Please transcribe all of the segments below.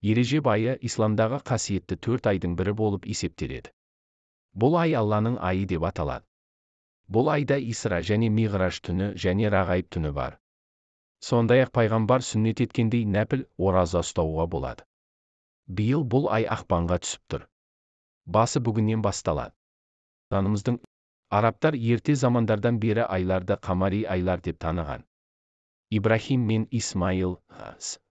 Ережеп айы исламдағы қасиетті 4 айдың бірі болып есептеледі. Бұл ай Алланың айы деп аталады. Бұл айда Исра және Миғраж түні және Рағайб түні бар. Сондай-ақ пайғамбар сүннет еткендей нәпіл ораза ұстауға болады. Биыл бұл ай ақпанға түсіп тұр. Басы бүгіннен басталады. Танымыздың арабтар ерте замандардан бері айларды қамари айлар деп таныған. Ибрахим мен Исмаил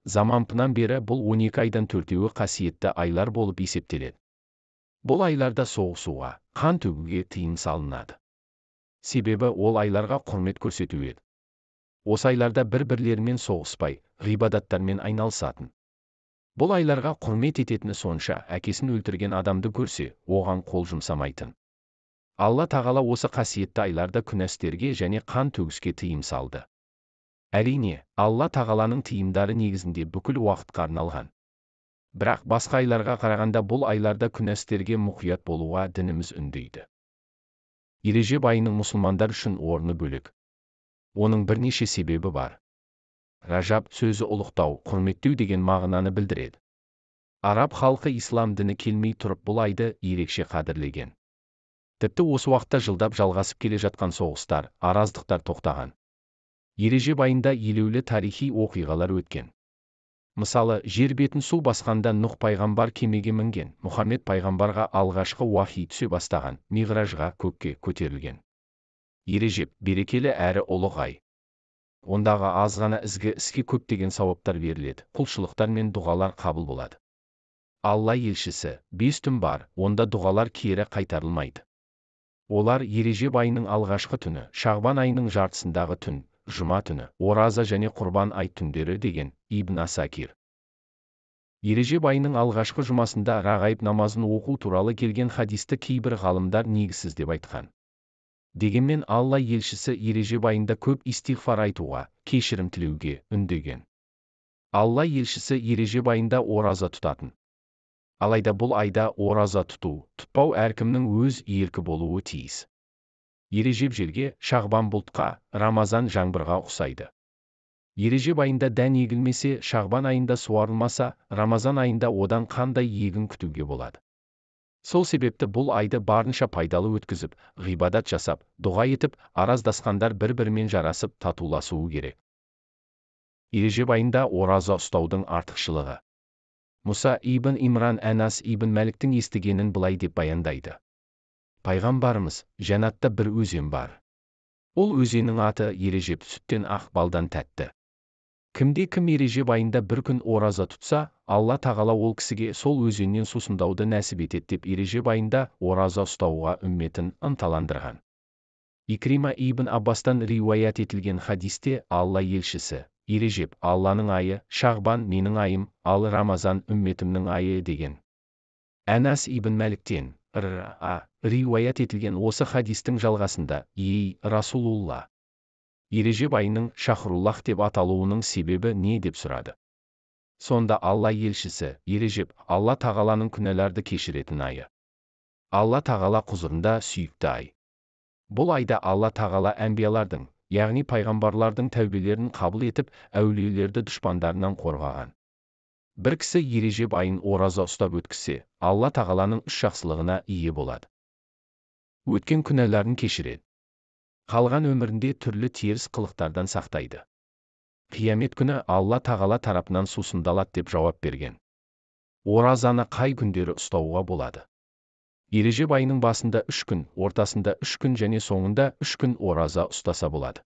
заманынан бері бұл 12 айдан 4-еуі қасиетті айлар болып есептеледі. Бұл айларда соғысуға, қан төгуге тыйым салынады. Себебі ол айларға құрмет көрсету еді. Осы айларда бір-бірлерімен соғыспай, ғибадаттармен айналысатын. Бұл айларға құрмет ететіні сонша, әкесін өлтірген адамды көрсе, оған қол жұмсамайтын. Алла тағала осы қасиетті айларда күнәстерге және қан төгіске тыйым салды. Әрине, Алла тағаланың тыйымдары негізінде бүкіл уақытқа арналған. Бірақ басқа айларға қарағанда бұл айларда күнәстерге мұқият болуға дініміз үндейді. Ережеп айының мұсылмандар үшін орны бөлек. Оның бірнеше себебі бар. Ражаб сөзі ұлықтау, құрметтеу деген мағынаны білдіреді. Араб халқы ислам діні келмей тұрып бұл айды ерекше қадірлеген. Тіпті осы уақытта жылдап жалғасып келе жатқан соғыстар, араздықтар тоқтаған. Ережеп айында елеулі тарихи оқиғалар өткен. Мысалы, жер бетін су басқанда Нұх пайғамбар кемеге мінген, Мұхаммед пайғамбарға алғашқы уахи түсе бастаған, Миғражға көкке көтерілген. Ережеп берекелі әрі ұлық ай. Ондағы аз ғана ізгі іске көптеген сауаптар беріледі, құлшылықтар мен дұғалар қабыл болады. Алла елшісі, 5 түн бар, онда дұғалар кері қайтарылмайды. Олар Ережеп айының алғашқы түні, Шағбан айының жартысындағы түн, Жұма түні, ораза және құрбан ай түндері деген Ибн Асакир. Ережеп айының алғашқы жұмасында Рағайб намазын оқу туралы келген хадисті кейбір ғалымдар негізсіз деп айтқан. Дегенмен Алла елшісі Ережеп айында көп истиғфар айтуға, кешірім тілеуге үндеген. Алла елшісі Ережеп айында ораза тұтатын. Алайда бұл айда ораза тұту, тұтпау әркімнің өз еркі болуы тиіс. Ережеп желге, Шағбан бұлтқа, Рамазан жаңбырға ұқсайды. Ережеп айында дән егілмесе, Шағбан айында суарылмаса, Рамазан айында одан қандай егін күтуге болады. Сол себепті бұл айды барынша пайдалы өткізіп, ғибадат жасап, дұға етіп, араздасқандар бір-бірімен жарасып татуласуы керек. Ережеп айында ораза ұстаудың артықшылығы. Мұса ибн Имран Әнас ибн Мәліктің естігенін былай деп баяндайды. Пайғамбарымыз, жәннатта бір өзен бар. Ол өзеннің аты Ережеп, сүттен ақ, балдан тәтті. Кімде-кім Ережеп айында бір күн ораза тұтса, Алла тағала ол кісіге сол өзеннен сусындауды нәсіп етеді деп Ережеп айында ораза ұстауға үмметін ынталандырған. Икрима ибн Аббастан риуаят етілген хадисте Алла елшісі, Ережеп Алланың айы, Шағбан менің айым, ал Рамазан үмметімнің айы деген. Әнас ибн Мәліктен риуаят етілген осы хадистің жалғасында, ей Расулулла, Ережеп айының Шахруллах деп аталуының себебі не деп сұрады. Сонда Алла елшісі, Ережеп Алла тағаланың күнәларды кешіретін айы. Алла тағала құзырында сүйікті ай. Бұл айда Алла тағала әнбиялардың, яғни пайғамбарлардың тәубелерін қабыл етіп, әулиелерді дұшпандарынан қорғаған. Бір кісі Ережеп айын ораза ұстап өткізсе, Алла тағаланың 3 жақсылығына ие болады. Өткен күнәларын кешіреді. Қалған өмірінде түрлі теріс қылықтардан сақтайды. Қиямет күні Алла тағала тарапынан сусындалады деп жауап берген. Оразаны қай күндері ұстауға болады? Ережеп айының басында 3 күн, ортасында 3 күн және соңында 3 күн ораза ұстаса болады.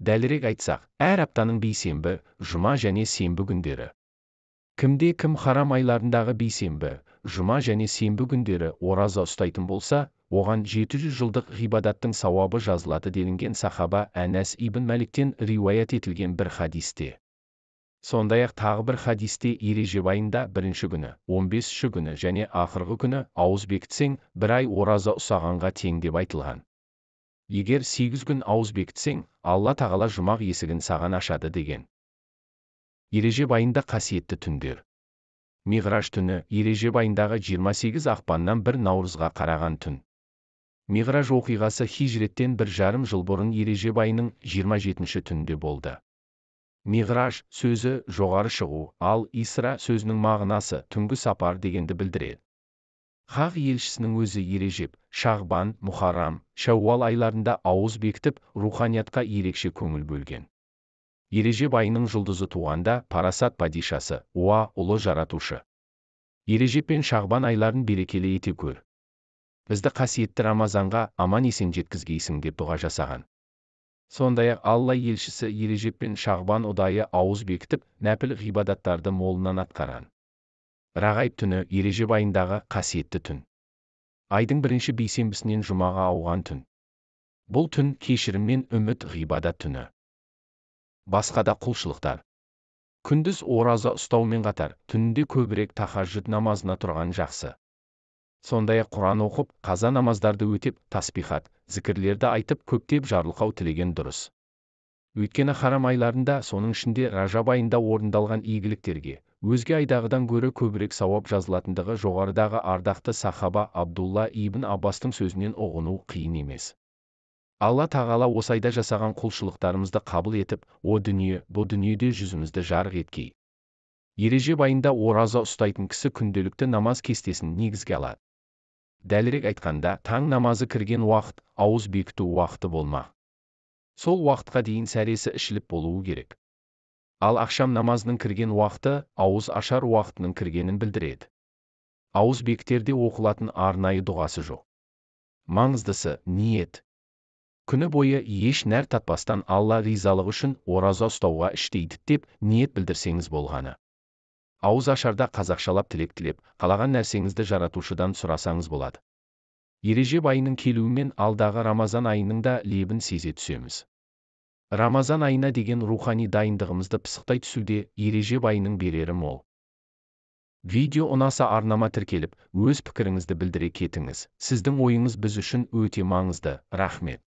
Дәлірек айтсақ, әр аптаның бейсенбі, жұма және сенбі күндері. Кімде-кім харам айларындағы бейсенбі, жұма және сенбі күндері ораза ұстайтын болса, оған 700 жылдық ғибадаттың сауабы жазылады делінген сахаба Әнәс ибн Мәліктен риуаят етілген бір хадисте. Сондай-ақ тағы бір хадисте Ережеп айында 1-ші күні, 15-ші күні және ақырғы күні ауыз бекітсең, 1 ай ораза ұсағанға тең деп айтылған. Егер 8 күн ауыз бекітсең, Алла тағала жұмақ есігін саған ашады деген. Ережеп айында қасиетті түндер. Миғраж түні Ережеп айындағы 28 ақпаннан 1 наурызға қараған түн. Миғраж оқиғасы хижреттен 1,5 жыл бұрын Ережеп айының 27-ші түнде болды. Миғраж сөзі жоғары шығу, ал Исра сөзінің мағынасы түнгі сапар дегенді білдіреді. Хақ елшісінің өзі Ережеп, Шағбан, Мұхаррам, Шәувал айларында ауыз бекітіп, руханиятқа ерекше көңіл бөлген. Ережеп айының жұлдызы туғанда парасат падишасы, уа, ұлы жаратушы. Ережеп пен Шағбан айларын берекелі ете көр. Бізді қасиетті Рамазанға аман-есен жеткізгейсің деп дұға жасаған. Сондай-ақ Алла елшісі Ережеп пен Шағбан ұдайы ауыз бекітіп, нәпіл ғибадаттарды молынан атқарған. Рағайб түні Ережеп айындағы қасиетті түн. Айдың бірінші бейсенбісінен жұмаға ауған түн. Бұл түн кешірім мен үміт ғибадат түні. Басқа да құлшылықтар. Күндіз ораза ұстаумен қатар, түнінде көбірек тахажжуд намазына тұрған жақсы. Сондай-ақ Құран оқып, қаза намаздарды өтеп, таспихат, зікірлерді айтып, көптеп жарылқау тілеген дұрыс. Өйткені харам айларында, соның ішінде Ражаб айында орындалған игіліктерге, өзге айдағыдан гөрі көбірек сауап жазылатындығы жоғарыдағы ардақты сахаба Абдулла ибн Аббастың сөзінен ұғыну қиын емес. Алла тағала осы айда жасаған құлшылықтарымызды қабыл етіп, о дүние, бұл дүниеде жүзімізді жарық еткей. Ережеп айында ораза ұстайтын кісі күнделікті намаз кестесін негізге алады. Дәлірек айтқанда, таң намазы кірген уақыт, ауыз бекіту уақыты болмақ. Сол уақытқа дейін сәресі ішіліп болуы керек. Ал ақшам намазының кірген уақыты, ауыз ашар уақытының кіргенін білдіреді. Ауыз бекітерде оқылатын арнайы дұғасы жоқ. Маңыздысы, ниет. Күні бойы еш нәр татпастан Алла ризалығы үшін ораза ұстауға іштейді деп ниет білдірсеңіз болғаны. Ауыз ашарда қазақшалап тілек тілеп, қалаған нәрсеңізді жаратушыдан сұрасаңыз болады. Ережеп айының келуімен алдағы Рамазан айының да лебін сезе түсеміз. Рамазан айына деген рухани дайындығымызды пысықтай түсуде Ережеп айының берері мол. Видео ұнаса арнама тіркеліп, өз пікіріңізді білдіре кетіңіз. Сіздің ойыңыз біз үшін өте маңызды. Рахмет.